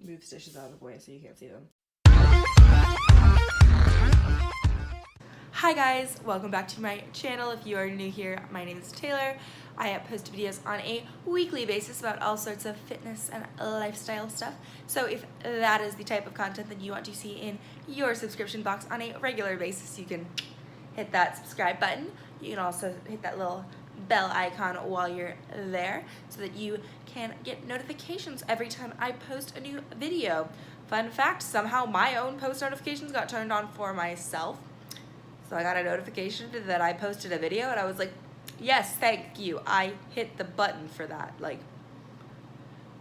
move stitches out of the way so you can't see them. Hi guys, welcome back to my channel. If you are new here, my name is Taylor. I post videos on a weekly basis about all sorts of fitness and lifestyle stuff. So if that is the type of content that you want to see in your subscription box on a regular basis, you can hit that subscribe button. You can also hit that little bell icon while you're there so that you can get notifications every time I post a new video. Fun fact, somehow my own post notifications got turned on for myself. So I got a notification that I posted a video and I was like, yes, thank you. I hit the button for that like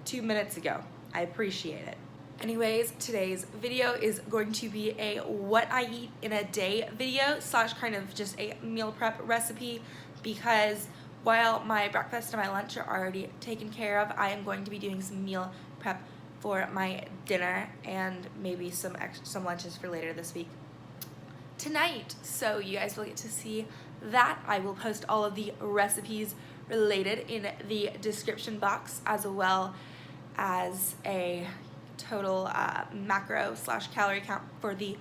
2 minutes ago. I appreciate it. Anyways, today's video is going to be a what I eat in a day video slash kind of just a meal prep recipe, because while my breakfast and my lunch are already taken care of, I am going to be doing some meal prep for my dinner and maybe some lunches for later this week tonight. So you guys will get to see that. I will post all of the recipes related in the description box, as well as a total macro slash calorie count for the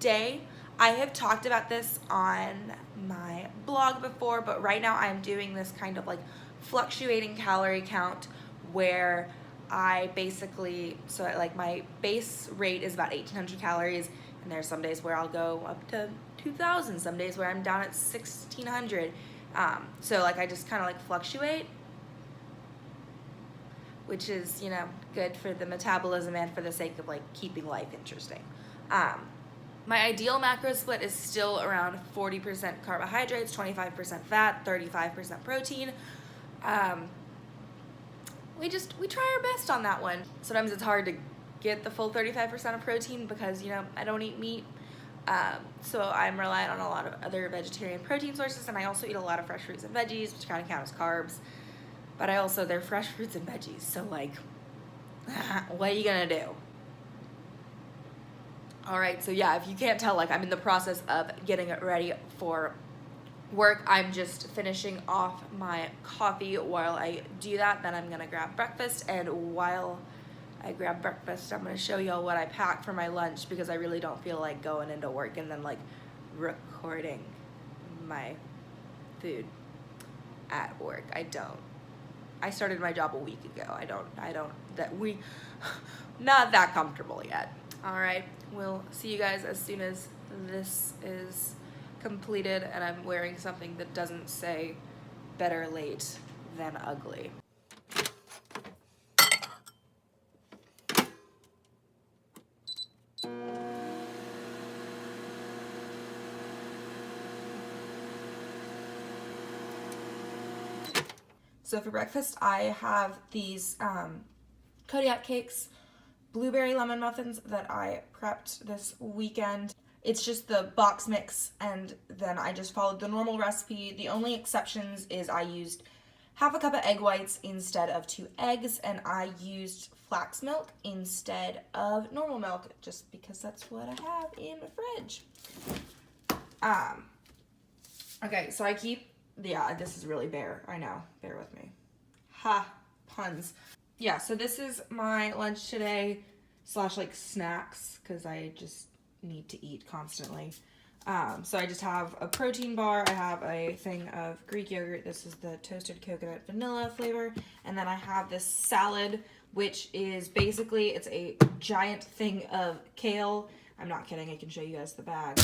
day. I have talked about this on my blog before, but right now I'm doing this kind of like fluctuating calorie count where I basically, so like my base rate is about 1,800 calories, and there's some days where I'll go up to 2,000, some days where I'm down at 1,600. So like I just kind of like fluctuate, which is, you know, good for the metabolism and for the sake of like keeping life interesting. My ideal macro split is still around 40% carbohydrates, 25% fat, 35% protein. We try our best on that one. Sometimes it's hard to get the full 35% of protein because, you know, I don't eat meat. So I'm reliant on a lot of other vegetarian protein sources, and I also eat a lot of fresh fruits and veggies, which kind of count as carbs. But they're fresh fruits and veggies, so like, what are you gonna do? All right, so yeah, if you can't tell, like I'm in the process of getting it ready for work. I'm just finishing off my coffee while I do that. Then I'm gonna grab breakfast, and while I grab breakfast, I'm gonna show y'all what I pack for my lunch, because I really don't feel like going into work and then like recording my food at work. I started my job a week ago. Not that comfortable yet. All right, we'll see you guys as soon as this is completed and I'm wearing something that doesn't say better late than ugly. So for breakfast, I have these Kodiak cakes, blueberry lemon muffins that I prepped this weekend. It's just the box mix, and then I just followed the normal recipe. The only exceptions is I used half a cup of egg whites instead of 2 eggs, and I used flax milk instead of normal milk, just because that's what I have in the fridge. Okay, so I keep, yeah, this is really bare, I know, bear with me. Ha, puns. Yeah, so this is my lunch today, slash like snacks, because I just need to eat constantly. So I just have a protein bar, I have a thing of Greek yogurt, this is the toasted coconut vanilla flavor, and then I have this salad, which is basically, it's a giant thing of kale. I'm not kidding, I can show you guys the bag.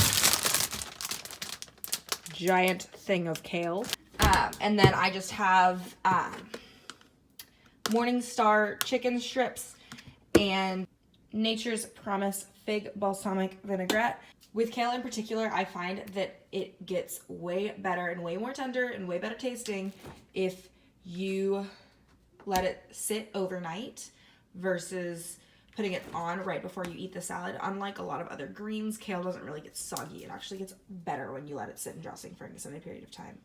Giant thing of kale. And then I just have Morningstar chicken strips and Nature's Promise fig balsamic vinaigrette. With kale in particular, I find that it gets way better and way more tender and way better tasting if you let it sit overnight versus putting it on right before you eat the salad. Unlike a lot of other greens, kale doesn't really get soggy. It actually gets better when you let it sit in dressing for an extended period of time.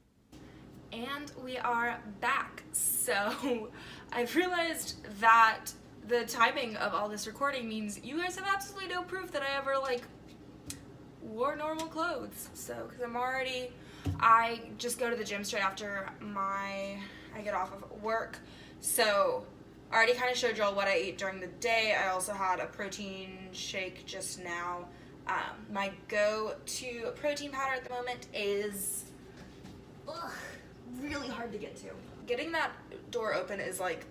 And we are back. So I've realized that the timing of all this recording means you guys have absolutely no proof that I ever like wore normal clothes. So, because I just go to the gym straight after I get off of work. So I already kind of showed y'all what I ate during the day. I also had a protein shake just now. My go-to protein powder at the moment is really hard to get to. Getting that door open is like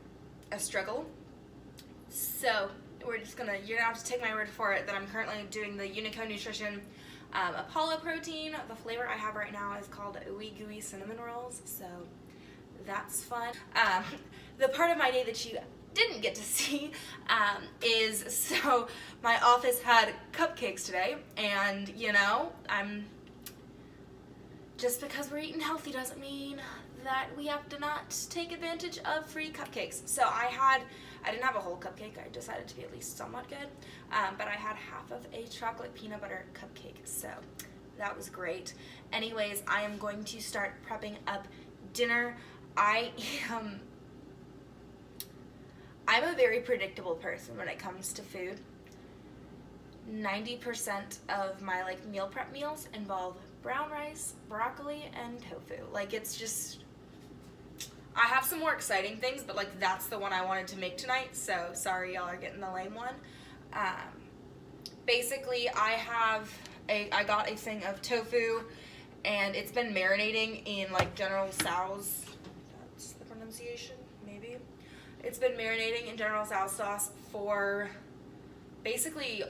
a struggle. So you're gonna have to take my word for it that I'm currently doing the Unico Nutrition Apollo protein. The flavor I have right now is called Ooey Gooey Cinnamon Rolls, so that's fun. The part of my day that you didn't get to see is, so my office had cupcakes today, and just because we're eating healthy doesn't mean that we have to not take advantage of free cupcakes. So I didn't have a whole cupcake. I decided to be at least somewhat good, but I had half of a chocolate peanut butter cupcake, so that was great. Anyways, I am going to start prepping up dinner. I'm a very predictable person when it comes to food. 90% of my meal prep meals involve brown rice, broccoli, and tofu. It's just, I have some more exciting things, but that's the one I wanted to make tonight, so sorry y'all are getting the lame one. Basically, I got a thing of tofu, and it's been marinating in General Tso's, that's the pronunciation, maybe? It's been marinating in General Tso's sauce for basically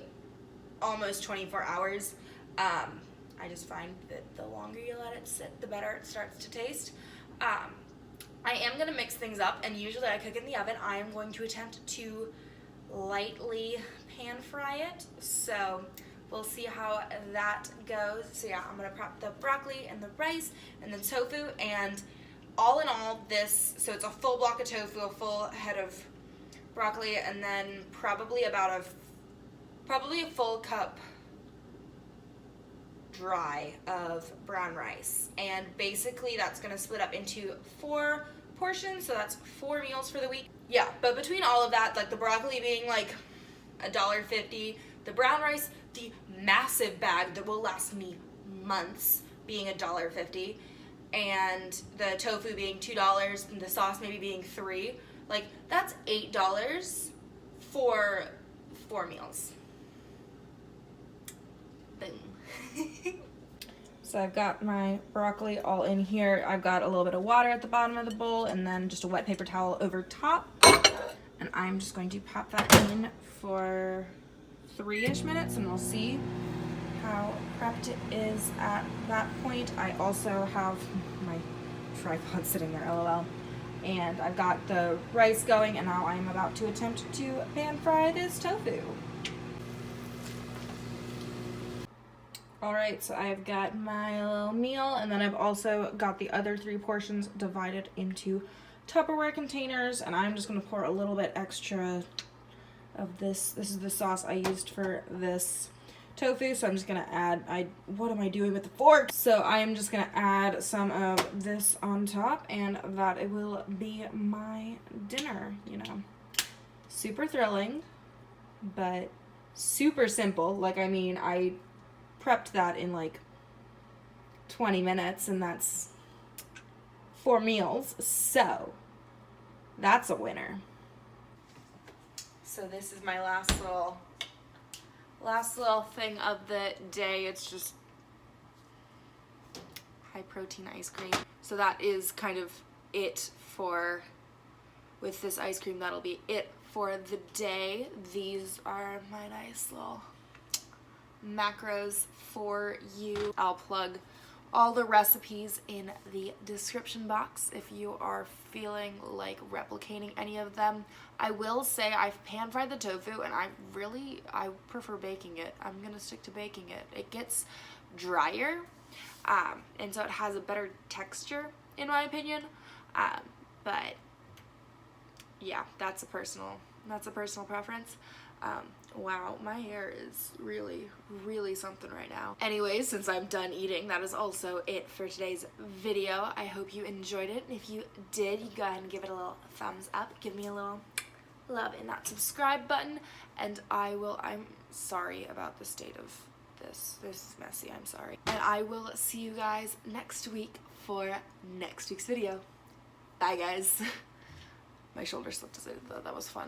almost 24 hours. I just find that the longer you let it sit, the better it starts to taste. I am going to mix things up, and usually I cook in the oven. I am going to attempt to lightly pan fry it, so we'll see how that goes. So yeah, I'm going to prep the broccoli and the rice and the tofu, and all in all so it's a full block of tofu, a full head of broccoli, and then probably a full cup dry of brown rice. And basically that's going to split up into 4 portions, so that's 4 meals for the week. Yeah, but between all of that, the broccoli being $1.50, the brown rice, the massive bag that will last me months, being $1.50, and the tofu being $2, and the sauce maybe being $3, that's $8 for 4 meals. Boom. So I've got my broccoli all in here. I've got a little bit of water at the bottom of the bowl, and then just a wet paper towel over top. And I'm just going to pop that in for 3-ish minutes, and we'll see how prepped it is at that point. I also have my tripod sitting there, LOL. And I've got the rice going, and now I'm about to attempt to pan fry this tofu. Alright, so I've got my little meal, and then I've also got the other 3 portions divided into Tupperware containers, and I'm just going to pour a little bit extra of this. This is the sauce I used for this tofu, so I'm just going to add, what am I doing with the fork? So I'm just going to add some of this on top, and that it will be my dinner, Super thrilling, but super simple. I prepped that in 20 minutes, and that's 4 meals, so that's a winner. So this is my last little thing of the day. It's just high protein ice cream. So that is kind of it with this ice cream. That'll be it for the day. These are my nice little macros for you. I'll plug all the recipes in the description box if you are feeling like replicating any of them. I will say I've pan fried the tofu, and I prefer baking it. I'm gonna stick to baking it. It gets drier, and so it has a better texture in my opinion, but yeah, that's a personal preference. Wow, my hair is really something right now. Anyways, since I'm done eating, that is also it for today's video. I hope you enjoyed it. If you did, you go ahead and give it a little thumbs up. Give me a little love in that subscribe button. And I'm sorry about the state of this. This is messy, I'm sorry. And I will see you guys next week for next week's video. Bye, guys. My shoulder slipped as I did that. That was fun.